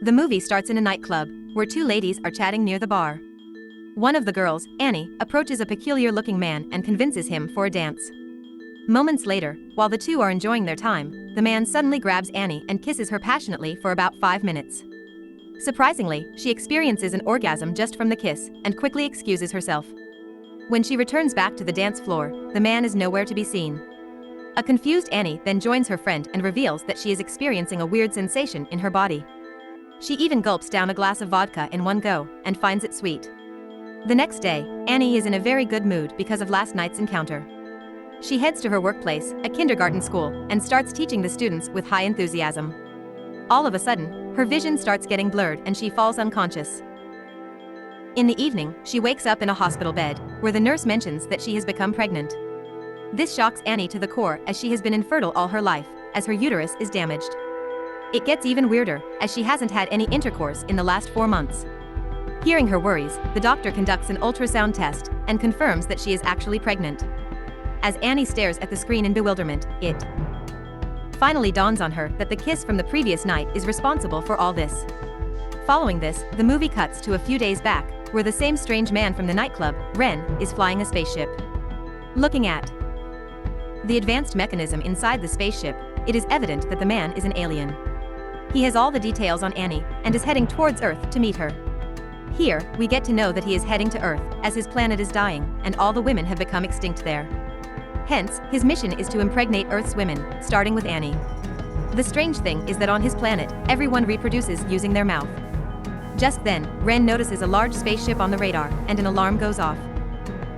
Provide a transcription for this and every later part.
The movie starts in a nightclub, where two ladies are chatting near the bar. One of the girls, Annie, approaches a peculiar-looking man and convinces him for a dance. Moments later, while the two are enjoying their time, the man suddenly grabs Annie and kisses her passionately for about 5 minutes. Surprisingly, she experiences an orgasm just from the kiss and quickly excuses herself. When she returns back to the dance floor, the man is nowhere to be seen. A confused Annie then joins her friend and reveals that she is experiencing a weird sensation in her body. She even gulps down a glass of vodka in one go and finds it sweet. The next day, Annie is in a very good mood because of last night's encounter. She heads to her workplace, a kindergarten school, and starts teaching the students with high enthusiasm. All of a sudden, her vision starts getting blurred and she falls unconscious. In the evening, she wakes up in a hospital bed, where the nurse mentions that she has become pregnant. This shocks Annie to the core as she has been infertile all her life, as her uterus is damaged. It gets even weirder, as she hasn't had any intercourse in the last 4 months. Hearing her worries, the doctor conducts an ultrasound test and confirms that she is actually pregnant. As Annie stares at the screen in bewilderment, it finally dawns on her that the kiss from the previous night is responsible for all this. Following this, the movie cuts to a few days back, where the same strange man from the nightclub, Ren, is flying a spaceship. Looking at the advanced mechanism inside the spaceship, it is evident that the man is an alien. He has all the details on Annie and is heading towards Earth to meet her. Here, we get to know that he is heading to Earth, as his planet is dying, and all the women have become extinct there. Hence, his mission is to impregnate Earth's women, starting with Annie. The strange thing is that on his planet, everyone reproduces using their mouth. Just then, Ren notices a large spaceship on the radar, and an alarm goes off.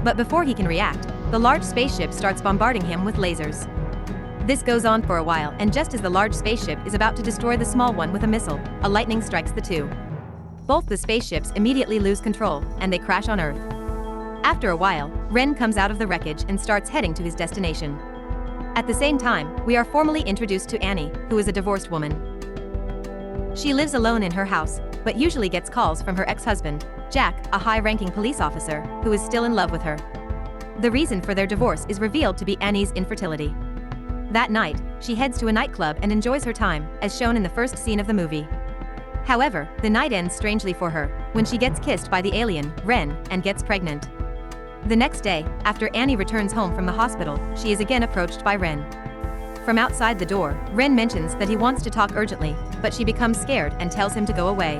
But before he can react, the large spaceship starts bombarding him with lasers. This goes on for a while, and just as the large spaceship is about to destroy the small one with a missile, a lightning strikes the two. Both the spaceships immediately lose control, and they crash on Earth. After a while, Ren comes out of the wreckage and starts heading to his destination. At the same time, we are formally introduced to Annie, who is a divorced woman. She lives alone in her house, but usually gets calls from her ex-husband, Jack, a high-ranking police officer, who is still in love with her. The reason for their divorce is revealed to be Annie's infertility. That night, she heads to a nightclub and enjoys her time, as shown in the first scene of the movie. However, the night ends strangely for her, when she gets kissed by the alien, Ren, and gets pregnant. The next day, after Annie returns home from the hospital, she is again approached by Ren. From outside the door, Ren mentions that he wants to talk urgently, but she becomes scared and tells him to go away.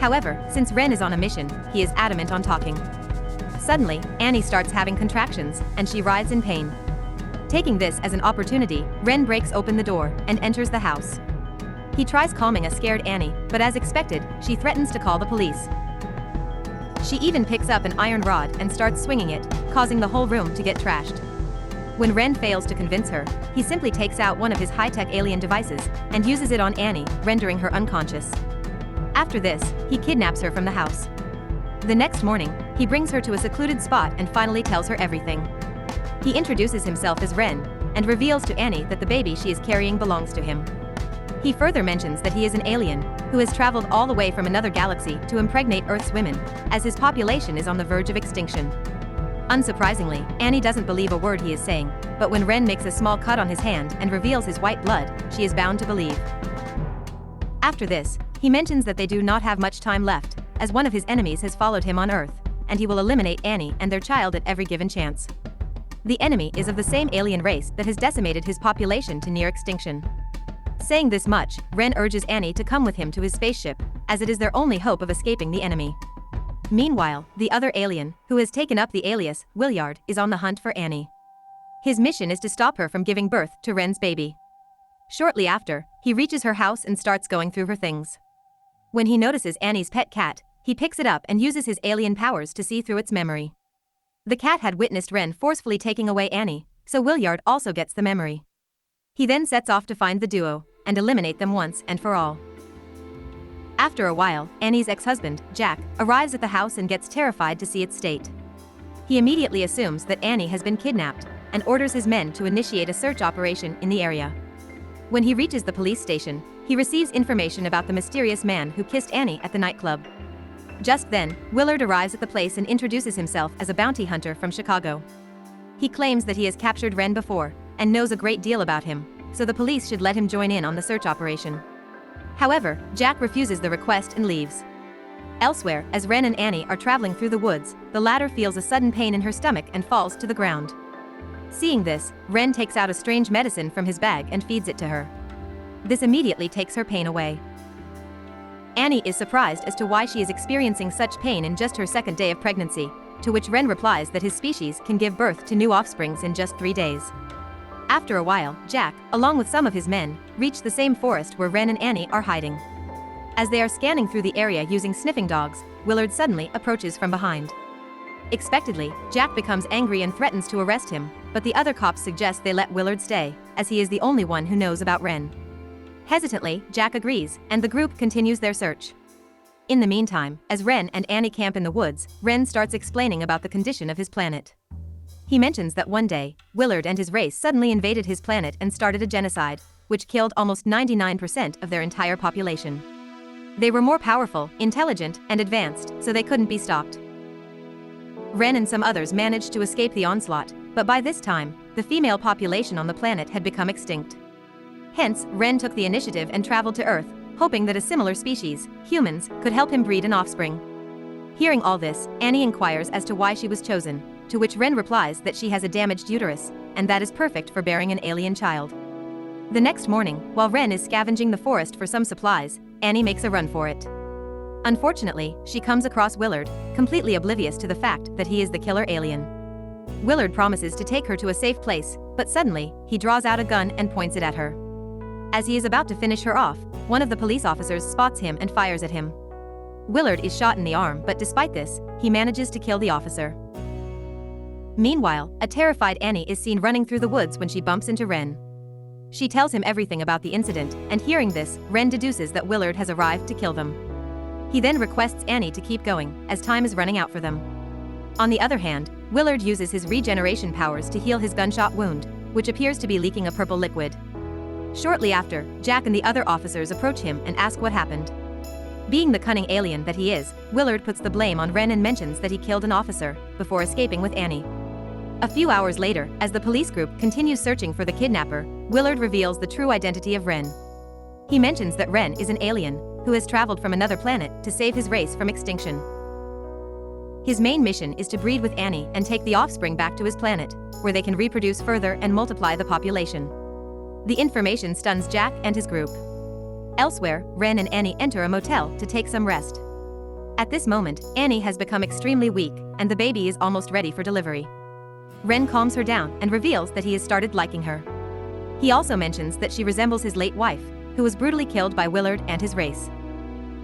However, since Ren is on a mission, he is adamant on talking. Suddenly, Annie starts having contractions, and she writhes in pain. Taking this as an opportunity, Ren breaks open the door and enters the house. He tries calming a scared Annie, but as expected, she threatens to call the police. She even picks up an iron rod and starts swinging it, causing the whole room to get trashed. When Ren fails to convince her, he simply takes out one of his high-tech alien devices and uses it on Annie, rendering her unconscious. After this, he kidnaps her from the house. The next morning, he brings her to a secluded spot and finally tells her everything. He introduces himself as Ren, and reveals to Annie that the baby she is carrying belongs to him. He further mentions that he is an alien, who has traveled all the way from another galaxy to impregnate Earth's women, as his population is on the verge of extinction. Unsurprisingly, Annie doesn't believe a word he is saying, but when Ren makes a small cut on his hand and reveals his white blood, she is bound to believe. After this, he mentions that they do not have much time left, as one of his enemies has followed him on Earth, and he will eliminate Annie and their child at every given chance. The enemy is of the same alien race that has decimated his population to near extinction. Saying this much, Ren urges Annie to come with him to his spaceship, as it is their only hope of escaping the enemy. Meanwhile, the other alien, who has taken up the alias, Williard, is on the hunt for Annie. His mission is to stop her from giving birth to Ren's baby. Shortly after, he reaches her house and starts going through her things. When he notices Annie's pet cat, he picks it up and uses his alien powers to see through its memory. The cat had witnessed Ren forcefully taking away Annie, so Williard also gets the memory. He then sets off to find the duo, and eliminate them once and for all. After a while, Annie's ex-husband, Jack, arrives at the house and gets terrified to see its state. He immediately assumes that Annie has been kidnapped, and orders his men to initiate a search operation in the area. When he reaches the police station, he receives information about the mysterious man who kissed Annie at the nightclub. Just then, Willard arrives at the place and introduces himself as a bounty hunter from Chicago. He claims that he has captured Ren before, and knows a great deal about him, so the police should let him join in on the search operation. However, Jack refuses the request and leaves. Elsewhere, as Ren and Annie are traveling through the woods, the latter feels a sudden pain in her stomach and falls to the ground. Seeing this, Ren takes out a strange medicine from his bag and feeds it to her. This immediately takes her pain away. Annie is surprised as to why she is experiencing such pain in just her second day of pregnancy, to which Ren replies that his species can give birth to new offsprings in just 3 days. After a while, Jack, along with some of his men, reach the same forest where Ren and Annie are hiding. As they are scanning through the area using sniffing dogs, Willard suddenly approaches from behind. Expectedly, Jack becomes angry and threatens to arrest him, but the other cops suggest they let Willard stay, as he is the only one who knows about Ren. Hesitantly, Jack agrees, and the group continues their search. In the meantime, as Ren and Annie camp in the woods, Ren starts explaining about the condition of his planet. He mentions that one day, Willard and his race suddenly invaded his planet and started a genocide, which killed almost 99% of their entire population. They were more powerful, intelligent, and advanced, so they couldn't be stopped. Ren and some others managed to escape the onslaught, but by this time, the female population on the planet had become extinct. Hence, Ren took the initiative and traveled to Earth, hoping that a similar species, humans, could help him breed an offspring. Hearing all this, Annie inquires as to why she was chosen, to which Ren replies that she has a damaged uterus, and that is perfect for bearing an alien child. The next morning, while Ren is scavenging the forest for some supplies, Annie makes a run for it. Unfortunately, she comes across Willard, completely oblivious to the fact that he is the killer alien. Willard promises to take her to a safe place, but suddenly, he draws out a gun and points it at her. As he is about to finish her off, one of the police officers spots him and fires at him. Willard is shot in the arm, but despite this, he manages to kill the officer. Meanwhile, a terrified Annie is seen running through the woods when she bumps into Ren. She tells him everything about the incident, and hearing this, Ren deduces that Willard has arrived to kill them. He then requests Annie to keep going, as time is running out for them. On the other hand, Willard uses his regeneration powers to heal his gunshot wound, which appears to be leaking a purple liquid. Shortly after, Jack and the other officers approach him and ask what happened. Being the cunning alien that he is, Willard puts the blame on Ren and mentions that he killed an officer, before escaping with Annie. A few hours later, as the police group continues searching for the kidnapper, Willard reveals the true identity of Ren. He mentions that Ren is an alien, who has traveled from another planet to save his race from extinction. His main mission is to breed with Annie and take the offspring back to his planet, where they can reproduce further and multiply the population. The information stuns Jack and his group. Elsewhere, Ren and Annie enter a motel to take some rest. At this moment, Annie has become extremely weak, and the baby is almost ready for delivery. Ren calms her down and reveals that he has started liking her. He also mentions that she resembles his late wife, who was brutally killed by Willard and his race.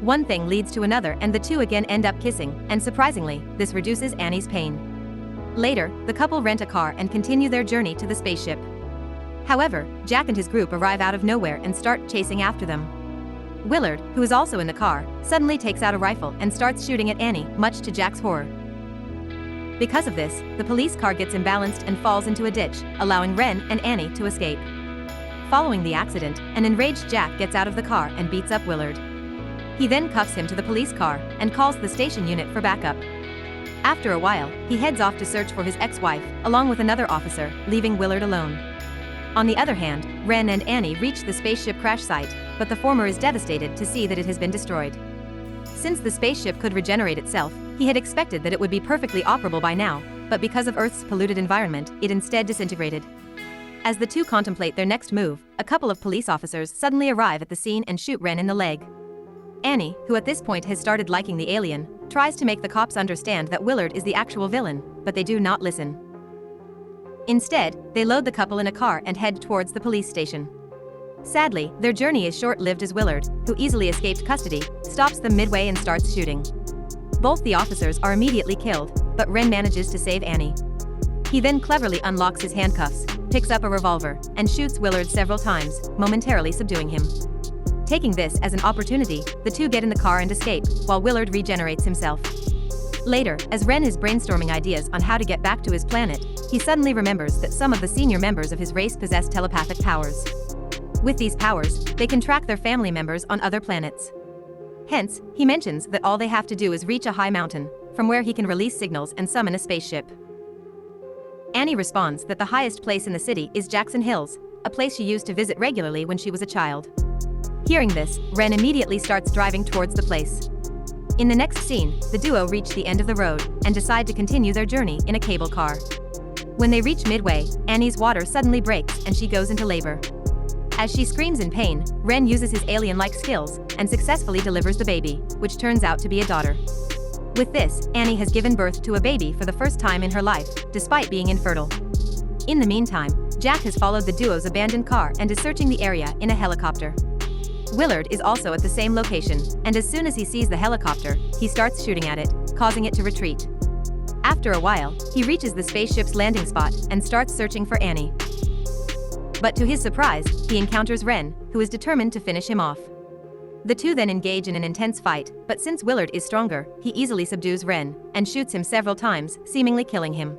One thing leads to another and the two again end up kissing, and surprisingly, this reduces Annie's pain. Later, the couple rent a car and continue their journey to the spaceship. However, Jack and his group arrive out of nowhere and start chasing after them. Willard, who is also in the car, suddenly takes out a rifle and starts shooting at Annie, much to Jack's horror. Because of this, the police car gets imbalanced and falls into a ditch, allowing Ren and Annie to escape. Following the accident, an enraged Jack gets out of the car and beats up Willard. He then cuffs him to the police car and calls the station unit for backup. After a while, he heads off to search for his ex-wife, along with another officer, leaving Willard alone. On the other hand, Ren and Annie reach the spaceship crash site, but the former is devastated to see that it has been destroyed. Since the spaceship could regenerate itself, he had expected that it would be perfectly operable by now, but because of Earth's polluted environment, it instead disintegrated. As the two contemplate their next move, a couple of police officers suddenly arrive at the scene and shoot Ren in the leg. Annie, who at this point has started liking the alien, tries to make the cops understand that Willard is the actual villain, but they do not listen. Instead, they load the couple in a car and head towards the police station. Sadly, their journey is short-lived as Willard, who easily escaped custody, stops them midway and starts shooting. Both the officers are immediately killed, but Ren manages to save Annie. He then cleverly unlocks his handcuffs, picks up a revolver, and shoots Willard several times, momentarily subduing him. Taking this as an opportunity, the two get in the car and escape, while Willard regenerates himself. Later, as Ren is brainstorming ideas on how to get back to his planet, he suddenly remembers that some of the senior members of his race possess telepathic powers. With these powers, they can track their family members on other planets. Hence, he mentions that all they have to do is reach a high mountain, from where he can release signals and summon a spaceship. Annie responds that the highest place in the city is Jackson Hills, a place she used to visit regularly when she was a child. Hearing this, Ren immediately starts driving towards the place. In the next scene, the duo reach the end of the road and decide to continue their journey in a cable car. When they reach midway, Annie's water suddenly breaks and she goes into labor. As she screams in pain, Ren uses his alien-like skills and successfully delivers the baby, which turns out to be a daughter. With this, Annie has given birth to a baby for the first time in her life, despite being infertile. In the meantime, Jack has followed the duo's abandoned car and is searching the area in a helicopter. Willard is also at the same location, and as soon as he sees the helicopter, he starts shooting at it, causing it to retreat. After a while, he reaches the spaceship's landing spot and starts searching for Annie. But to his surprise, he encounters Ren, who is determined to finish him off. The two then engage in an intense fight, but since Willard is stronger, he easily subdues Ren and shoots him several times, seemingly killing him.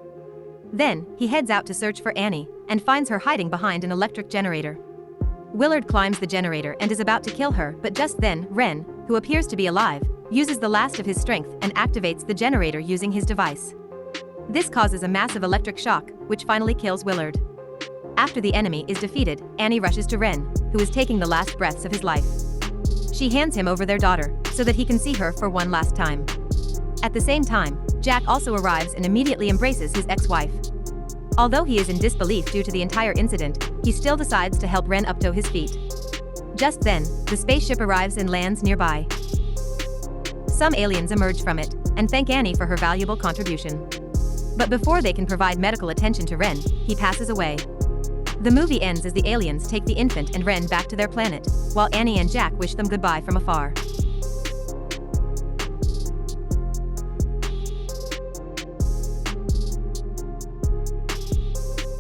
Then, he heads out to search for Annie and finds her hiding behind an electric generator. Willard climbs the generator and is about to kill her, but just then, Ren, who appears to be alive, uses the last of his strength and activates the generator using his device. This causes a massive electric shock, which finally kills Willard. After the enemy is defeated, Annie rushes to Ren, who is taking the last breaths of his life. She hands him over their daughter, so that he can see her for one last time. At the same time, Jack also arrives and immediately embraces his ex-wife. Although he is in disbelief due to the entire incident, he still decides to help Ren up to his feet. Just then, the spaceship arrives and lands nearby. Some aliens emerge from it and thank Annie for her valuable contribution. But before they can provide medical attention to Ren, he passes away. The movie ends as the aliens take the infant and Ren back to their planet, while Annie and Jack wish them goodbye from afar.